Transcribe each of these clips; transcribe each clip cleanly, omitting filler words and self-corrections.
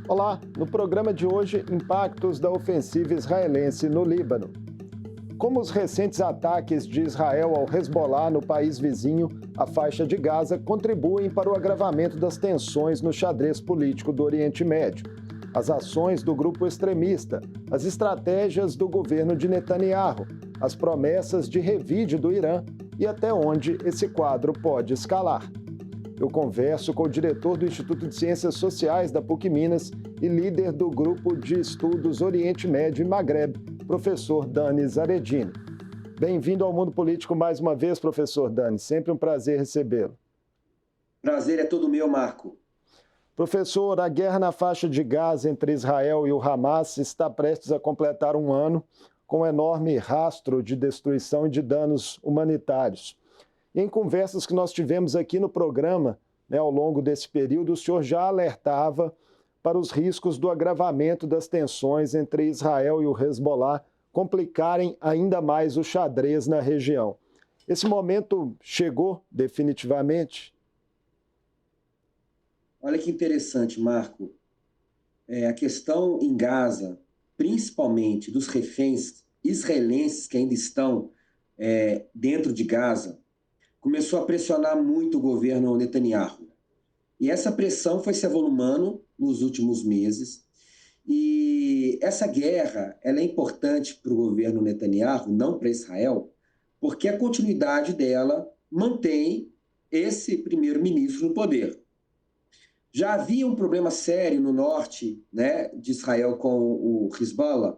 Olá, no programa de hoje, impactos da ofensiva israelense no Líbano. Como os recentes ataques de Israel ao Hezbollah no país vizinho, a faixa de Gaza, contribuem para o agravamento das tensões no xadrez político do Oriente Médio. As ações do grupo extremista, as estratégias do governo de Netanyahu, as promessas de revide do Irã e até onde esse quadro pode escalar. Eu converso com o diretor do Instituto de Ciências Sociais da PUC Minas e líder do Grupo de Estudos Oriente Médio e Magreb, professor Dani Zaredini. Bem-vindo ao Mundo Político mais uma vez, professor Dani. Sempre um prazer recebê-lo. Prazer é todo meu, Marco. Professor, a guerra na faixa de Gaza entre Israel e o Hamas está prestes a completar um ano, com um enorme rastro de destruição e de danos humanitários. Em conversas que nós tivemos aqui no programa, ao longo desse período, o senhor já alertava para os riscos do agravamento das tensões entre Israel e o Hezbollah complicarem ainda mais o xadrez na região. Esse momento chegou definitivamente? Olha que interessante, Marco. A questão em Gaza, principalmente dos reféns israelenses que ainda estão dentro de Gaza, começou a pressionar muito o governo Netanyahu. E essa pressão foi se avolumando nos últimos meses. E essa guerra ela é importante para o governo Netanyahu, não para Israel, porque a continuidade dela mantém esse primeiro-ministro no poder. Já havia um problema sério no norte, de Israel com o Hezbollah.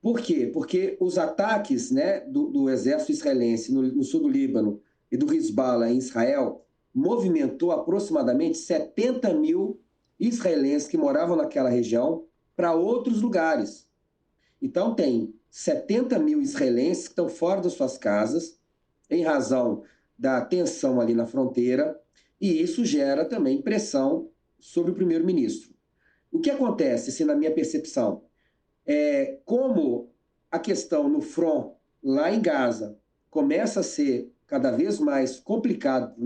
Por quê? Porque os ataques do exército israelense no sul do Líbano e do Hezbollah em Israel movimentou aproximadamente 70 mil israelenses que moravam naquela região para outros lugares. Então tem 70 mil israelenses que estão fora das suas casas em razão da tensão ali na fronteira, e isso gera também pressão sobre o primeiro-ministro. O que acontece, assim, na minha percepção, como a questão no front, lá em Gaza, começa a ser cada vez mais complicado para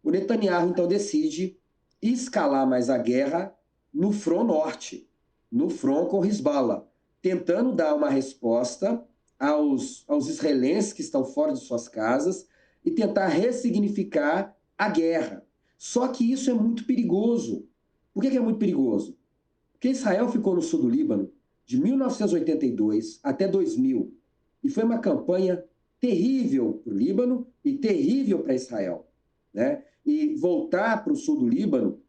o Netanyahu então decide escalar mais a guerra no front norte, no front com Hezbollah, tentando dar uma resposta aos israelenses que estão fora de suas casas e tentar ressignificar a guerra. Só que isso é muito perigoso. Por que é muito perigoso? Porque Israel ficou no sul do Líbano de 1982 até 2000 e foi uma campanha terrível para o Líbano e terrível para Israel. E voltar para o sul do Líbano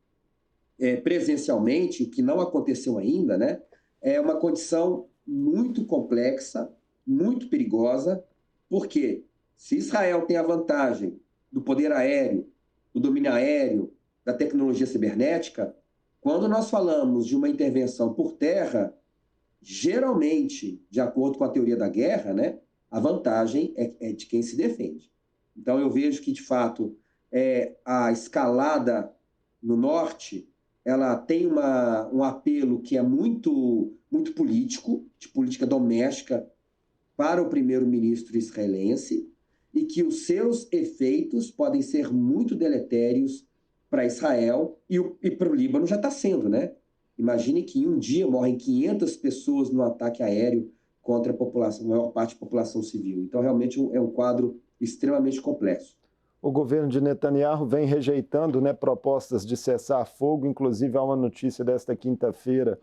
presencialmente, o que não aconteceu ainda, é uma condição muito complexa, muito perigosa, porque se Israel tem a vantagem do poder aéreo, do domínio aéreo, da tecnologia cibernética, quando nós falamos de uma intervenção por terra, geralmente, de acordo com a teoria da guerra, a vantagem é de quem se defende. Então, eu vejo que, de fato, a escalada no norte, ela tem um apelo que é muito, muito político, de política doméstica, para o primeiro-ministro israelense, e que os seus efeitos podem ser muito deletérios para Israel e para o Líbano já está sendo, Imagine que em um dia morrem 500 pessoas no ataque aéreo contra a população, a maior parte da população civil. Então, realmente, é um quadro extremamente complexo. O governo de Netanyahu vem rejeitando propostas de cessar-fogo, inclusive há uma notícia desta quinta-feira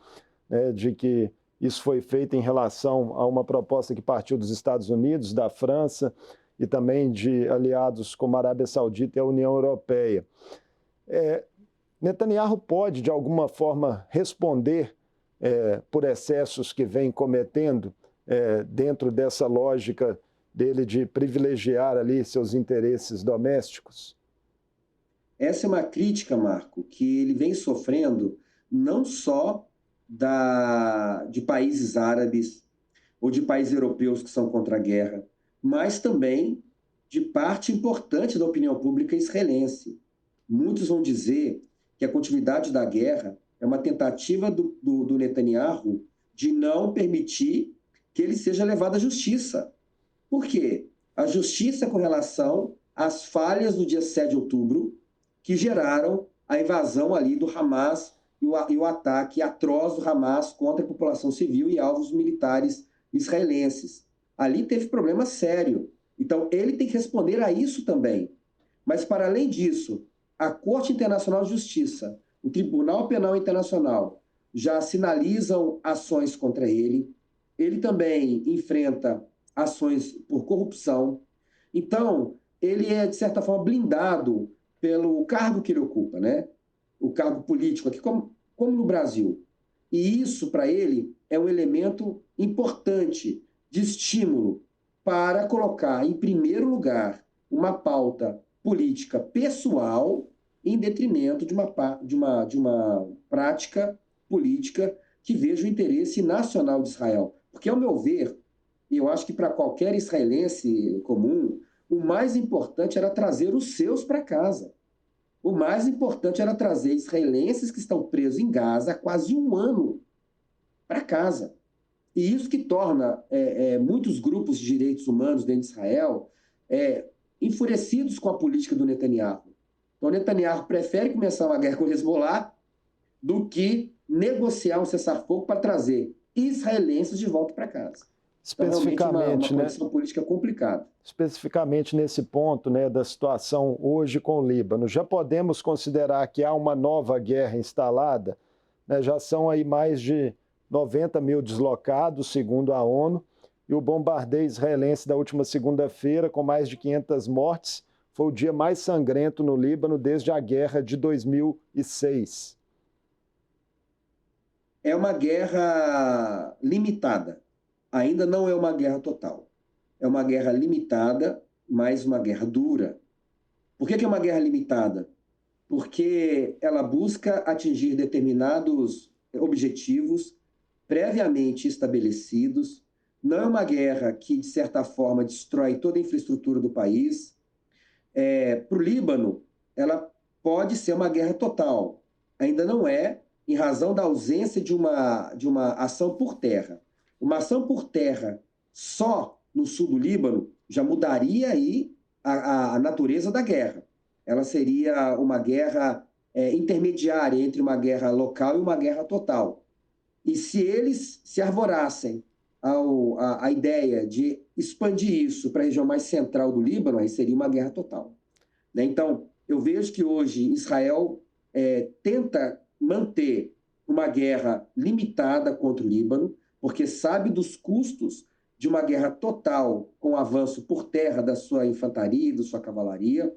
de que isso foi feito em relação a uma proposta que partiu dos Estados Unidos, da França e também de aliados como a Arábia Saudita e a União Europeia. Netanyahu pode, de alguma forma, responder por excessos que vem cometendo dentro dessa lógica dele de privilegiar ali seus interesses domésticos? Essa é uma crítica, Marco, que ele vem sofrendo não só de países árabes ou de países europeus que são contra a guerra, mas também de parte importante da opinião pública israelense. Muitos vão dizer que a continuidade da guerra é uma tentativa do Netanyahu de não permitir que ele seja levado à justiça. Por quê? A justiça com relação às falhas do dia 7 de outubro que geraram a invasão ali do Hamas e o ataque atroz do Hamas contra a população civil e alvos militares israelenses. Ali teve problema sério. Então, ele tem que responder a isso também. Mas, para além disso, a Corte Internacional de Justiça, o Tribunal Penal Internacional, já sinalizam ações contra ele. Ele também enfrenta ações por corrupção. Então, ele é, de certa forma, blindado pelo cargo que ele ocupa, né? O cargo político aqui, como no Brasil. E isso, para ele, é um elemento importante de estímulo para colocar, em primeiro lugar, uma pauta política pessoal em detrimento de uma prática política que veja o interesse nacional de Israel. Porque, ao meu ver, e eu acho que para qualquer israelense comum, o mais importante era trazer os seus para casa. O mais importante era trazer israelenses que estão presos em Gaza há quase um ano para casa. E isso que torna muitos grupos de direitos humanos dentro de Israel enfurecidos com a política do Netanyahu. Então, o Netanyahu prefere começar uma guerra com o Hezbollah do que negociar um cessar-fogo para trazer israelenses de volta para casa. Então, realmente, uma condição política complicada. Especificamente nesse ponto, né, da situação hoje com o Líbano, já podemos considerar que há uma nova guerra instalada, né? Já são aí mais de 90 mil deslocados, segundo a ONU, e o bombardeio israelense da última segunda-feira, com mais de 500 mortes, foi o dia mais sangrento no Líbano desde a guerra de 2006. É uma guerra limitada. Ainda não é uma guerra total. É uma guerra limitada, mas uma guerra dura. Por que é uma guerra limitada? Porque ela busca atingir determinados objetivos previamente estabelecidos. Não é uma guerra que, de certa forma, destrói toda a infraestrutura do país. Para o Líbano, ela pode ser uma guerra total. Ainda não é, em razão da ausência de uma ação por terra. Uma ação por terra só no sul do Líbano já mudaria aí a natureza da guerra. Ela seria uma guerra intermediária entre uma guerra local e uma guerra total. E se eles se arvorassem a ideia de expandir isso para a região mais central do Líbano, aí seria uma guerra total. Né? Então, eu vejo que hoje Israel tenta manter uma guerra limitada contra o Líbano, porque sabe dos custos de uma guerra total com o avanço por terra da sua infantaria e da sua cavalaria,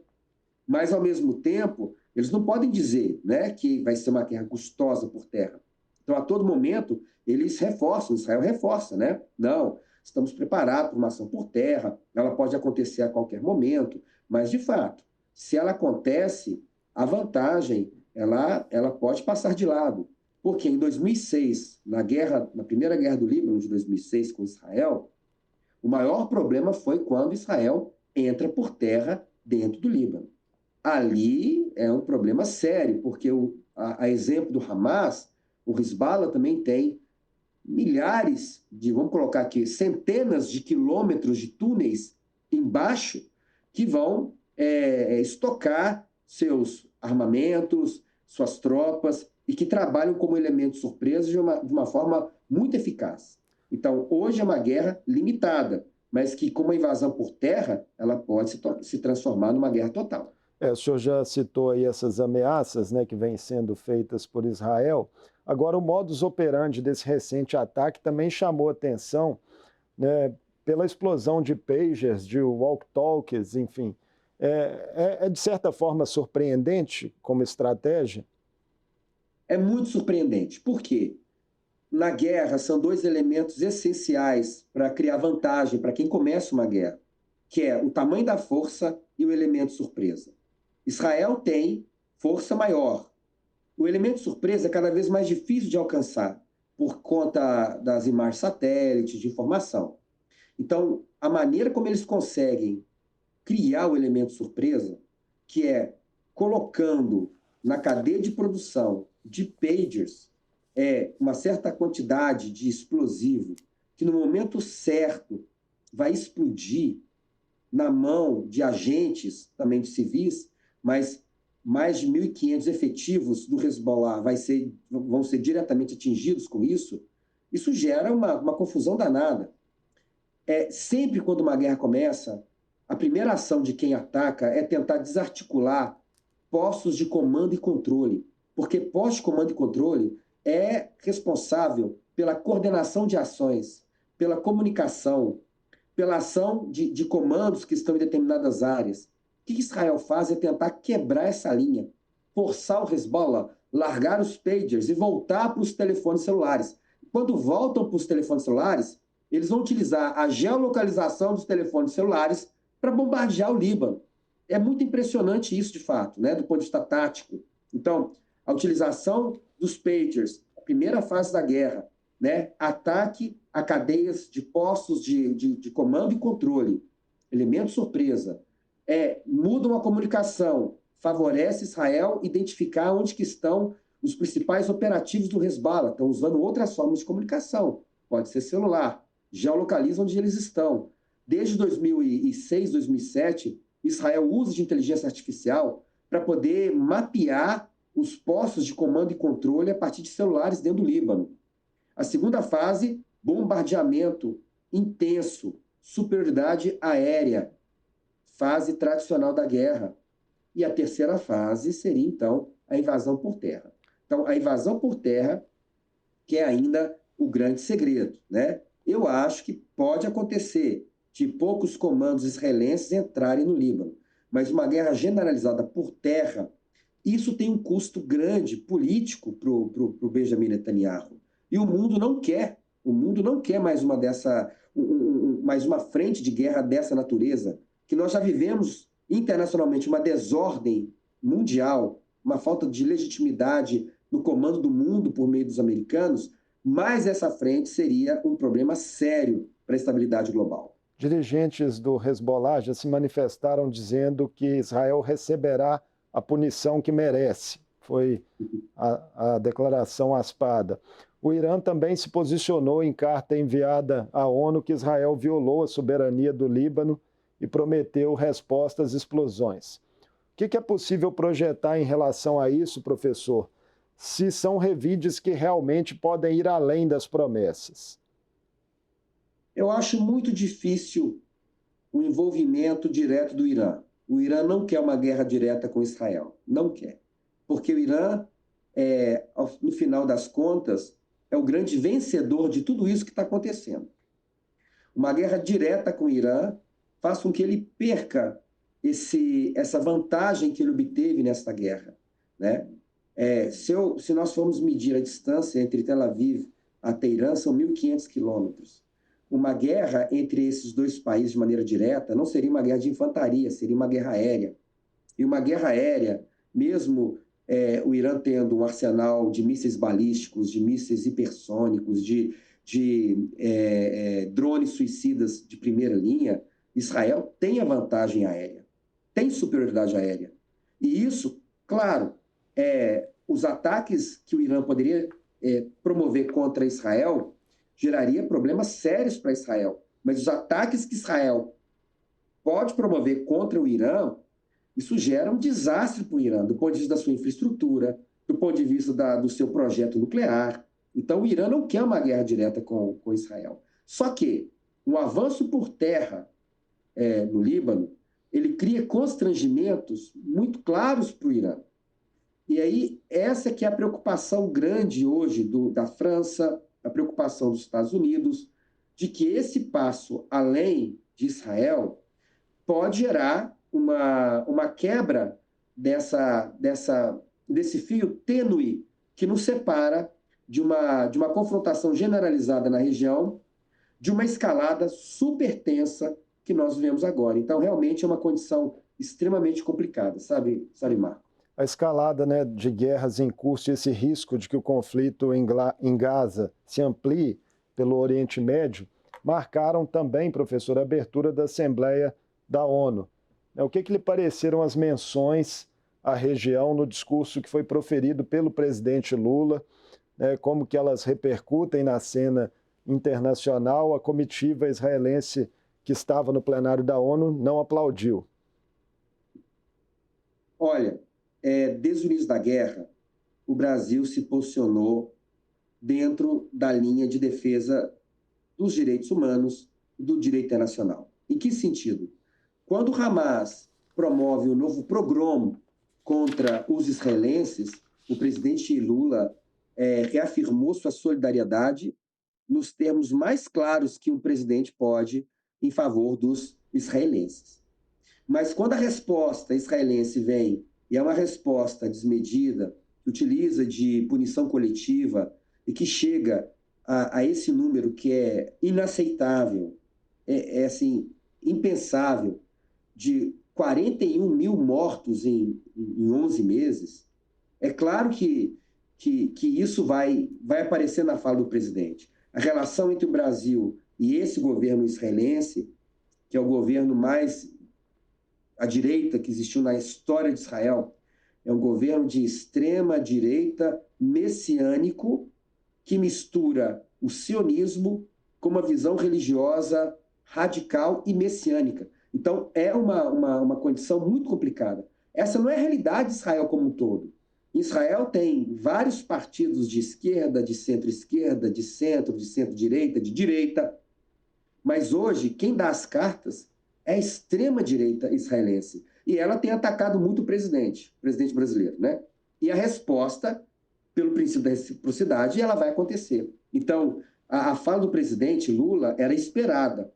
mas, ao mesmo tempo, eles não podem dizer, né, que vai ser uma guerra custosa por terra. Então, a todo momento, eles reforçam, Israel reforça, né? Não, estamos preparados para uma ação por terra, ela pode acontecer a qualquer momento, mas, de fato, se ela acontece, a vantagem, ela pode passar de lado. Porque em 2006, na primeira guerra do Líbano, de 2006 com Israel, o maior problema foi quando Israel entra por terra dentro do Líbano. Ali é um problema sério, porque a exemplo do Hamas, o Hezbollah também tem milhares vamos colocar aqui, centenas de quilômetros de túneis embaixo que vão estocar seus armamentos, suas tropas, e que trabalham como elemento surpresa de uma forma muito eficaz. Então, hoje é uma guerra limitada, mas que, com uma invasão por terra, ela pode se transformar numa guerra total. O senhor já citou aí essas ameaças, né, que vêm sendo feitas por Israel. Agora, o modus operandi desse recente ataque também chamou atenção, né, pela explosão de pagers, de walkie-talkies, enfim. De certa forma, surpreendente como estratégia? É muito surpreendente. Por quê? Na guerra, são dois elementos essenciais para criar vantagem para quem começa uma guerra, que é o tamanho da força e o elemento surpresa. Israel tem força maior. O elemento surpresa é cada vez mais difícil de alcançar por conta das imagens satélites, de informação. Então, a maneira como eles conseguem criar o elemento surpresa, que é colocando na cadeia de produção de pagers uma certa quantidade de explosivo que no momento certo vai explodir na mão de agentes, também de civis, mas mais de 1.500 efetivos do Hezbollah vão ser diretamente atingidos com isso, isso gera uma confusão danada. Sempre quando uma guerra começa, a primeira ação de quem ataca é tentar desarticular postos de comando e controle, porque posto de comando e controle é responsável pela coordenação de ações, pela comunicação, pela ação de comandos que estão em determinadas áreas. O que Israel faz é tentar quebrar essa linha, forçar o Hezbollah, largar os pagers e voltar para os telefones celulares. Quando voltam para os telefones celulares, eles vão utilizar a geolocalização dos telefones celulares para bombardear o Líbano. É muito impressionante isso, de fato, né, do ponto de vista tático. Então, a utilização dos pagers, a primeira fase da guerra, né, ataque a cadeias de postos de comando e controle, elemento surpresa, mudam a comunicação, favorece Israel identificar onde que estão os principais operativos do Hezbollah, estão usando outras formas de comunicação, pode ser celular, geolocalizam onde eles estão. Desde 2006, 2007, Israel usa de inteligência artificial para poder mapear os postos de comando e controle a partir de celulares dentro do Líbano. A segunda fase, bombardeamento intenso, superioridade aérea, fase tradicional da guerra. E a terceira fase seria, então, a invasão por terra. Então, a invasão por terra, que é ainda o grande segredo, né? Eu acho que pode acontecer de poucos comandos israelenses entrarem no Líbano, mas uma guerra generalizada por terra, isso tem um custo grande político para o Benjamin Netanyahu. E o mundo não quer mais mais uma frente de guerra dessa natureza, que nós já vivemos internacionalmente uma desordem mundial, uma falta de legitimidade no comando do mundo por meio dos americanos, mas essa frente seria um problema sério para a estabilidade global. Dirigentes do Hezbollah já se manifestaram dizendo que Israel receberá a punição que merece. Foi a declaração à espada. O Irã também se posicionou em carta enviada à ONU que Israel violou a soberania do Líbano e prometeu resposta às explosões. O que é possível projetar em relação a isso, professor? Se são revides que realmente podem ir além das promessas. Eu acho muito difícil o envolvimento direto do Irã. O Irã não quer uma guerra direta com Israel, não quer. Porque o Irã, no final das contas, é o grande vencedor de tudo isso que está acontecendo. Uma guerra direta com o Irã faz com que ele perca essa vantagem que ele obteve nessa guerra, né? Se nós formos medir a distância entre Tel Aviv a Teherã, são 1.500 quilômetros. Uma guerra entre esses dois países de maneira direta não seria uma guerra de infantaria, seria uma guerra aérea. E uma guerra aérea, mesmo o Irã tendo um arsenal de mísseis balísticos, de mísseis hipersônicos, de drones suicidas de primeira linha, Israel tem a vantagem aérea, tem superioridade aérea. E isso, claro, os ataques que o Irã poderia promover contra Israel geraria problemas sérios para Israel. Mas os ataques que Israel pode promover contra o Irã, isso gera um desastre para o Irã, do ponto de vista da sua infraestrutura, do ponto de vista do seu projeto nuclear. Então, o Irã não quer uma guerra direta com Israel. Só que o avanço por terra no Líbano, ele cria constrangimentos muito claros para o Irã. E aí, essa que é a preocupação grande hoje da França, a preocupação dos Estados Unidos, de que esse passo além de Israel pode gerar uma quebra desse fio tênue que nos separa de uma confrontação generalizada na região, de uma escalada super tensa que nós vivemos agora. Então, realmente é uma condição extremamente complicada, sabe, Marco? A escalada, né, de guerras em curso e esse risco de que o conflito em Gaza se amplie pelo Oriente Médio marcaram também, professor, a abertura da Assembleia da ONU. O que lhe pareceram as menções à região no discurso que foi proferido pelo presidente Lula, como que elas repercutem na cena internacional? A comitiva israelense que estava no plenário da ONU não aplaudiu. Olha, desde o início da guerra, o Brasil se posicionou dentro da linha de defesa dos direitos humanos e do direito internacional. Em que sentido? Quando o Hamas promove um novo pogrom contra os israelenses, o presidente Lula reafirmou sua solidariedade nos termos mais claros que um presidente pode em favor dos israelenses. Mas quando a resposta israelense vem e é uma resposta desmedida, que utiliza de punição coletiva e que chega a esse número que é inaceitável, assim, impensável, de 41 mil mortos em 11 meses, é claro que isso vai aparecer na fala do presidente. A relação entre o Brasil e esse governo israelense, que é o governo mais à direita que existiu na história de Israel, é um governo de extrema direita messiânico que mistura o sionismo com uma visão religiosa radical e messiânica. Então, é uma condição muito complicada. Essa não é a realidade de Israel como um todo. Israel tem vários partidos de esquerda, de centro-esquerda, de centro-direita, de direita, mas hoje quem dá as cartas é a extrema-direita israelense. E ela tem atacado muito o presidente brasileiro, né? E a resposta, pelo princípio da reciprocidade, ela vai acontecer. Então, a fala do presidente Lula era esperada.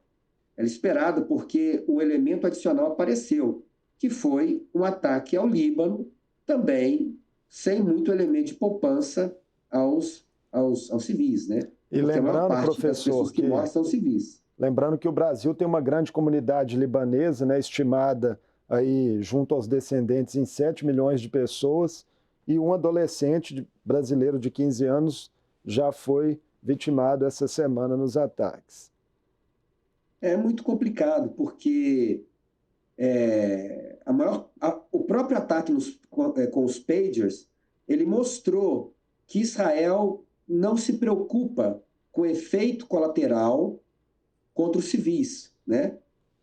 Era esperada porque o elemento adicional apareceu, que foi um ataque ao Líbano, também sem muito elemento de poupança aos civis, né? E porque lembrando, a maior parte professor, das pessoas que morrem são civis. Lembrando que o Brasil tem uma grande comunidade libanesa, né, estimada aí junto aos descendentes em 7 milhões de pessoas, e um adolescente brasileiro de 15 anos já foi vitimado essa semana nos ataques. É muito complicado, porque o próprio ataque com os pagers, ele mostrou que Israel não se preocupa com o efeito colateral contra os civis, né?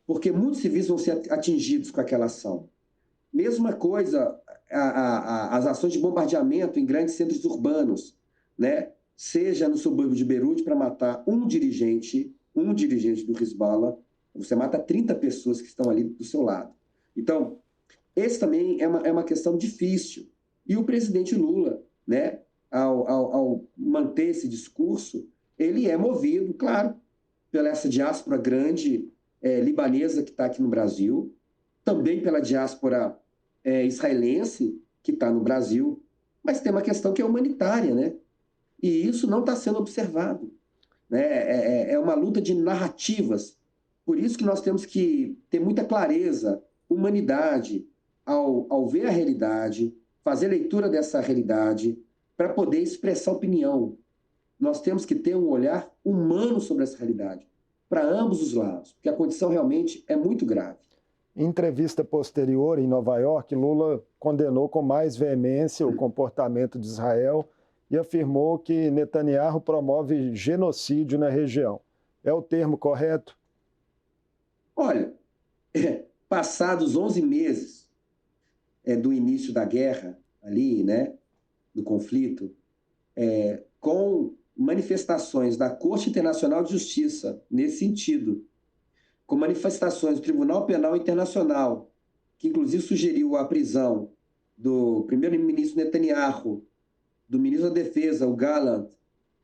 Porque muitos civis vão ser atingidos com aquela ação. Mesma coisa, as ações de bombardeamento em grandes centros urbanos, né? Seja no subúrbio de Beirute para matar um dirigente do Hezbollah, você mata 30 pessoas que estão ali do seu lado. Então, esse também é uma questão difícil. E o presidente Lula, né, ao manter esse discurso, ele é movido, claro, pela essa diáspora grande libanesa que está aqui no Brasil, também pela diáspora israelense que está no Brasil, mas tem uma questão que é humanitária, né? E isso não está sendo observado. Né? É uma luta de narrativas. Por isso que nós temos que ter muita clareza, humanidade, ao ver a realidade, fazer leitura dessa realidade, para poder expressar opinião. Nós temos que ter um olhar humano sobre essa realidade, para ambos os lados, porque a condição realmente é muito grave. Em entrevista posterior em Nova York, Lula condenou com mais veemência o comportamento de Israel e afirmou que Netanyahu promove genocídio na região. É o termo correto? Olha, passados 11 meses do início da guerra, ali, né, do conflito, com manifestações da Corte Internacional de Justiça nesse sentido, com manifestações do Tribunal Penal Internacional, que inclusive sugeriu a prisão do primeiro-ministro Netanyahu, do ministro da Defesa, o Gallant,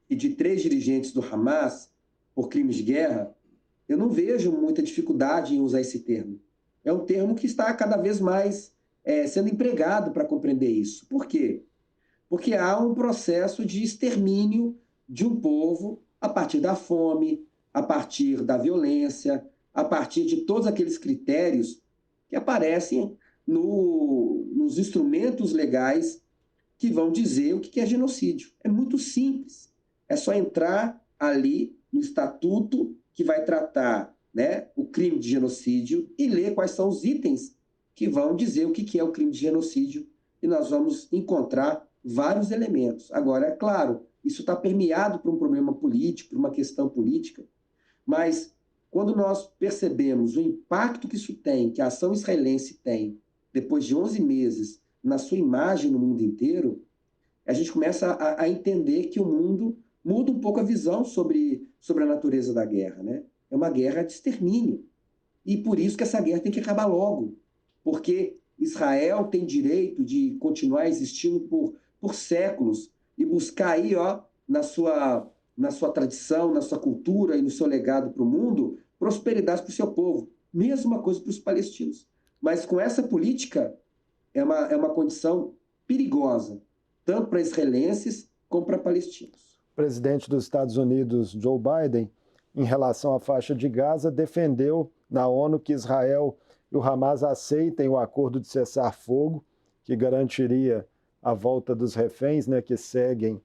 e de 3 dirigentes do Hamas por crimes de guerra, eu não vejo muita dificuldade em usar esse termo. É um termo que está cada vez mais sendo empregado para compreender isso. Por quê? Porque há um processo de extermínio de um povo a partir da fome, a partir da violência, a partir de todos aqueles critérios que aparecem nos instrumentos legais que vão dizer o que é genocídio. É muito simples. É só entrar ali no estatuto que vai tratar, né, o crime de genocídio e ler quais são os itens que vão dizer o que é o crime de genocídio, e nós vamos encontrar vários elementos. Agora, é claro, isso está permeado por um problema político, por uma questão política, mas quando nós percebemos o impacto que isso tem, que a ação israelense tem, depois de 11 meses, na sua imagem no mundo inteiro, a gente começa a entender que o mundo muda um pouco a visão sobre a natureza da guerra, né? É uma guerra de extermínio. E por isso que essa guerra tem que acabar logo. Porque Israel tem direito de continuar existindo por séculos e buscar aí, ó, na sua tradição, na sua cultura e no seu legado para o mundo, prosperidade para o seu povo. Mesma coisa para os palestinos. Mas com essa política, é uma condição perigosa, tanto para israelenses como para palestinos. O presidente dos Estados Unidos, Joe Biden, em relação à faixa de Gaza, defendeu na ONU que Israel e o Hamas aceitem o acordo de cessar-fogo, que garantiria a volta dos reféns, né, que seguem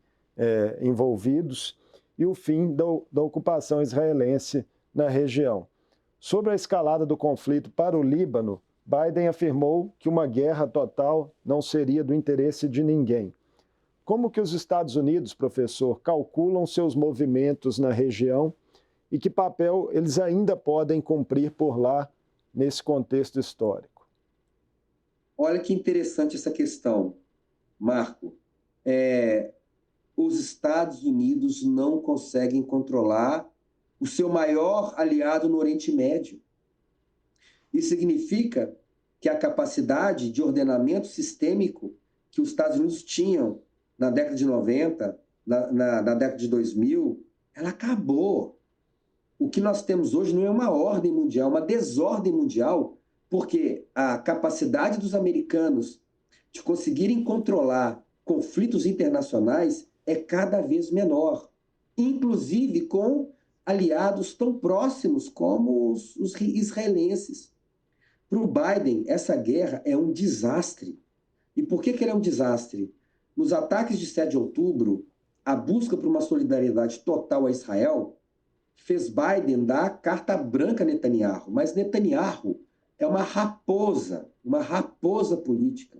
envolvidos, e o fim da ocupação israelense na região. Sobre a escalada do conflito para o Líbano, Biden afirmou que uma guerra total não seria do interesse de ninguém. Como que os Estados Unidos, professor, calculam seus movimentos na região e que papel eles ainda podem cumprir por lá nesse contexto histórico? Olha que interessante essa questão, Marco. Os Estados Unidos não conseguem controlar o seu maior aliado no Oriente Médio. Isso significa que a capacidade de ordenamento sistêmico que os Estados Unidos tinham na década de 90, na década de 2000, ela acabou. O que nós temos hoje não é uma ordem mundial, uma desordem mundial, porque a capacidade dos americanos de conseguirem controlar conflitos internacionais é cada vez menor, inclusive com aliados tão próximos como os israelenses. Para o Biden, essa guerra é um desastre. E por que ele é um desastre? Nos ataques de 7 de outubro, a busca por uma solidariedade total a Israel fez Biden dar carta branca a Netanyahu. Mas Netanyahu é uma raposa política.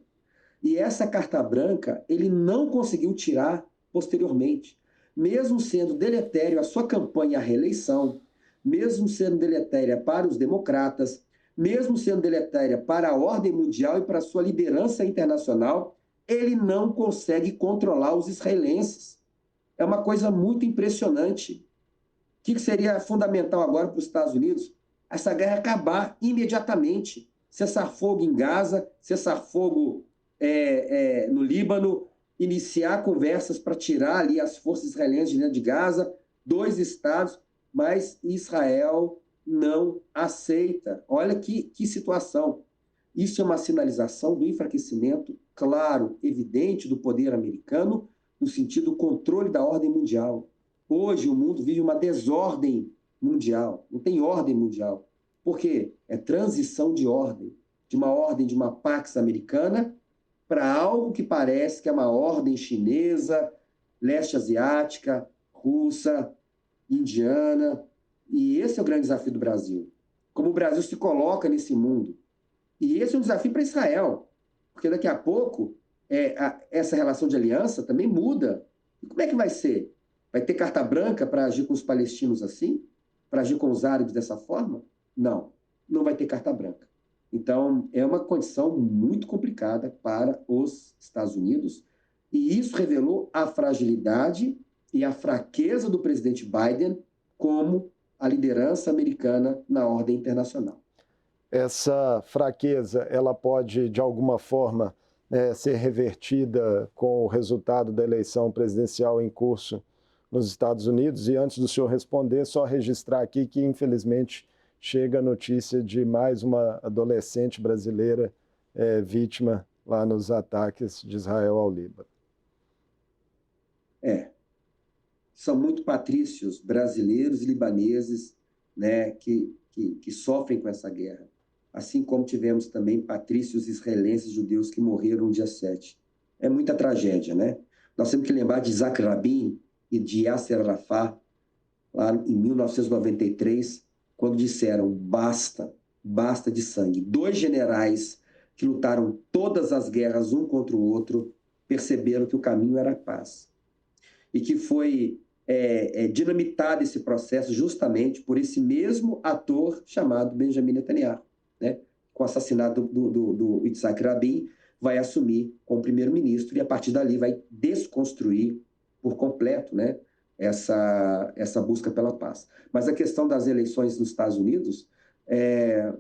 E essa carta branca ele não conseguiu tirar posteriormente. Mesmo sendo deletério a sua campanha à reeleição, mesmo sendo deletéria para os democratas, mesmo sendo deletéria para a ordem mundial e para a sua liderança internacional, ele não consegue controlar os israelenses. É uma coisa muito impressionante. O que seria fundamental agora para os Estados Unidos? Essa guerra acabar imediatamente. Cessar fogo em Gaza, cessar fogo no Líbano, iniciar conversas para tirar ali as forças israelenses de dentro de Gaza, 2 estados, mas Israel não aceita. Olha que situação. Isso é uma sinalização do enfraquecimento, claro, evidente, do poder americano, no sentido do controle da ordem mundial. Hoje o mundo vive uma desordem mundial, não tem ordem mundial. Por quê? É transição de ordem de uma Pax Americana para algo que parece que é uma ordem chinesa, leste asiática, russa, indiana. E esse é o grande desafio do Brasil. Como o Brasil se coloca nesse mundo. E esse é um desafio para Israel, porque daqui a pouco essa relação de aliança também muda. E como é que vai ser? Vai ter carta branca para agir com os palestinos assim? Para agir com os árabes dessa forma? Não, não vai ter carta branca. Então, é uma condição muito complicada para os Estados Unidos, e isso revelou a fragilidade e a fraqueza do presidente Biden como a liderança americana na ordem internacional. Essa fraqueza, ela pode, de alguma forma, ser revertida com o resultado da eleição presidencial em curso nos Estados Unidos? E antes do senhor responder, só registrar aqui que, infelizmente, chega a notícia de mais uma adolescente brasileira vítima lá nos ataques de Israel ao Líbano. São muito patrícios brasileiros e libaneses, né, que sofrem com essa guerra. Assim como tivemos também patrícios israelenses judeus que morreram no dia 7. É muita tragédia, né? Nós temos que lembrar de Isaac Rabin e de Yasser Arafat, lá em 1993, quando disseram basta de sangue. 2 generais que lutaram todas as guerras um contra o outro perceberam que o caminho era a paz. E que foi dinamitado esse processo justamente por esse mesmo ator chamado Benjamin Netanyahu, né? Com o assassinato do Yitzhak Rabin, vai assumir como primeiro-ministro e, a partir dali, vai desconstruir por completo, né, essa busca pela paz. Mas a questão das eleições nos Estados Unidos é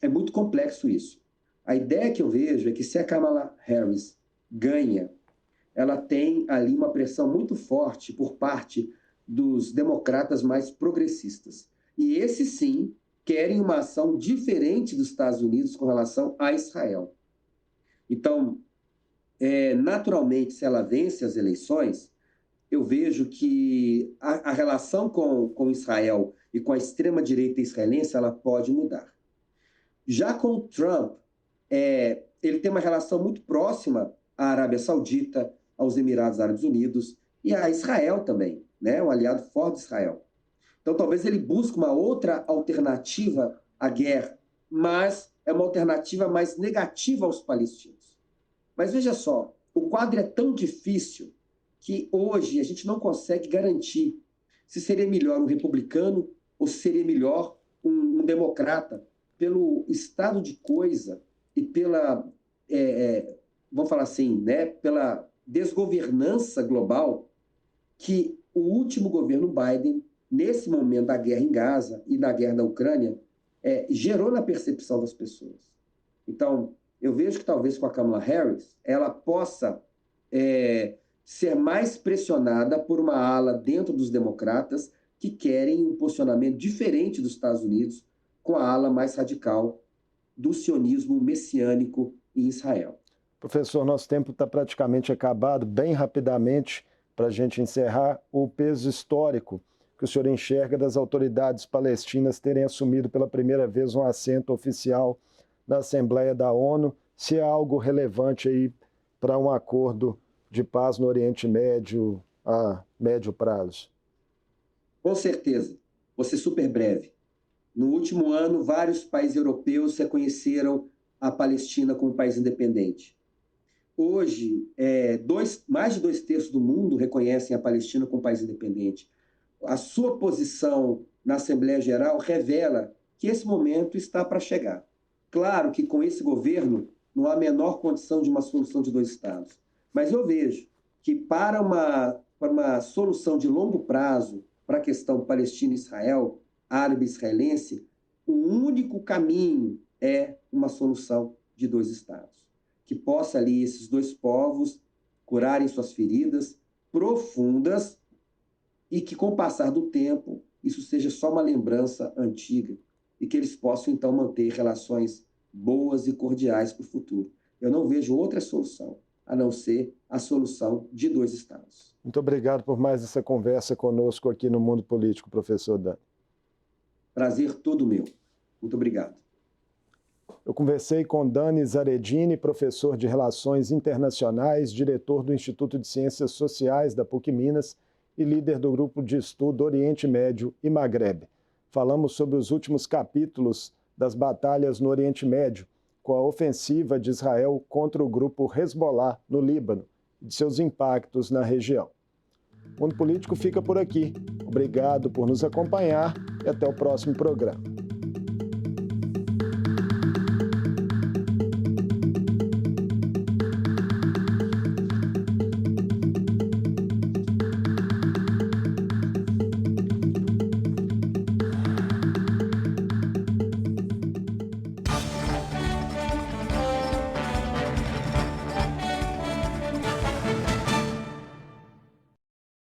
muito complexo isso. A ideia que eu vejo é que se a Kamala Harris ganha, ela tem ali uma pressão muito forte por parte dos democratas mais progressistas. E esses, sim, querem uma ação diferente dos Estados Unidos com relação a Israel. Então, naturalmente, se ela vence as eleições, eu vejo que a relação com Israel e com a extrema-direita israelense ela pode mudar. Já com o Trump, ele tem uma relação muito próxima à Arábia Saudita, aos Emirados Árabes Unidos e a Israel também, né? Um aliado forte de Israel. Então, talvez ele busque uma outra alternativa à guerra, mas é uma alternativa mais negativa aos palestinos. Mas veja só, o quadro é tão difícil que hoje a gente não consegue garantir se seria melhor um republicano ou se seria melhor um democrata, pelo estado de coisa e pela, vamos falar assim, né, pela desgovernança global que o último governo Biden, nesse momento da guerra em Gaza e da guerra na Ucrânia, gerou na percepção das pessoas. Então, eu vejo que talvez com a Kamala Harris, ela possa ser mais pressionada por uma ala dentro dos democratas que querem um posicionamento diferente dos Estados Unidos com a ala mais radical do sionismo messiânico em Israel. Professor, nosso tempo está praticamente acabado. Bem rapidamente, para a gente encerrar, o peso histórico que o senhor enxerga das autoridades palestinas terem assumido pela primeira vez um assento oficial na Assembleia da ONU, se é algo relevante aí para um acordo de paz no Oriente Médio a médio prazo. Com certeza. Vou ser super breve. No último ano, vários países europeus reconheceram a Palestina como um país independente. Hoje, mais de 2/3 do mundo reconhecem a Palestina como um país independente. A sua posição na Assembleia Geral revela que esse momento está para chegar. Claro que com esse governo não há a menor condição de uma solução de 2 estados. Mas eu vejo que para uma solução de longo prazo, para a questão Palestina-Israel, árabe-israelense, o único caminho é uma solução de 2 estados. Que possa ali esses 2 povos curarem suas feridas profundas e que, com o passar do tempo, isso seja só uma lembrança antiga e que eles possam, então, manter relações boas e cordiais para o futuro. Eu não vejo outra solução a não ser a solução de 2 estados. Muito obrigado por mais essa conversa conosco aqui no Mundo Político, professor Dan. Prazer todo meu. Muito obrigado. Eu conversei com Dani Zaredini, professor de Relações Internacionais, diretor do Instituto de Ciências Sociais da PUC Minas e líder do Grupo de Estudo Oriente Médio e Magreb. Falamos sobre os últimos capítulos das batalhas no Oriente Médio, com a ofensiva de Israel contra o grupo Hezbollah no Líbano e de seus impactos na região. O Mundo Político fica por aqui. Obrigado por nos acompanhar e até o próximo programa.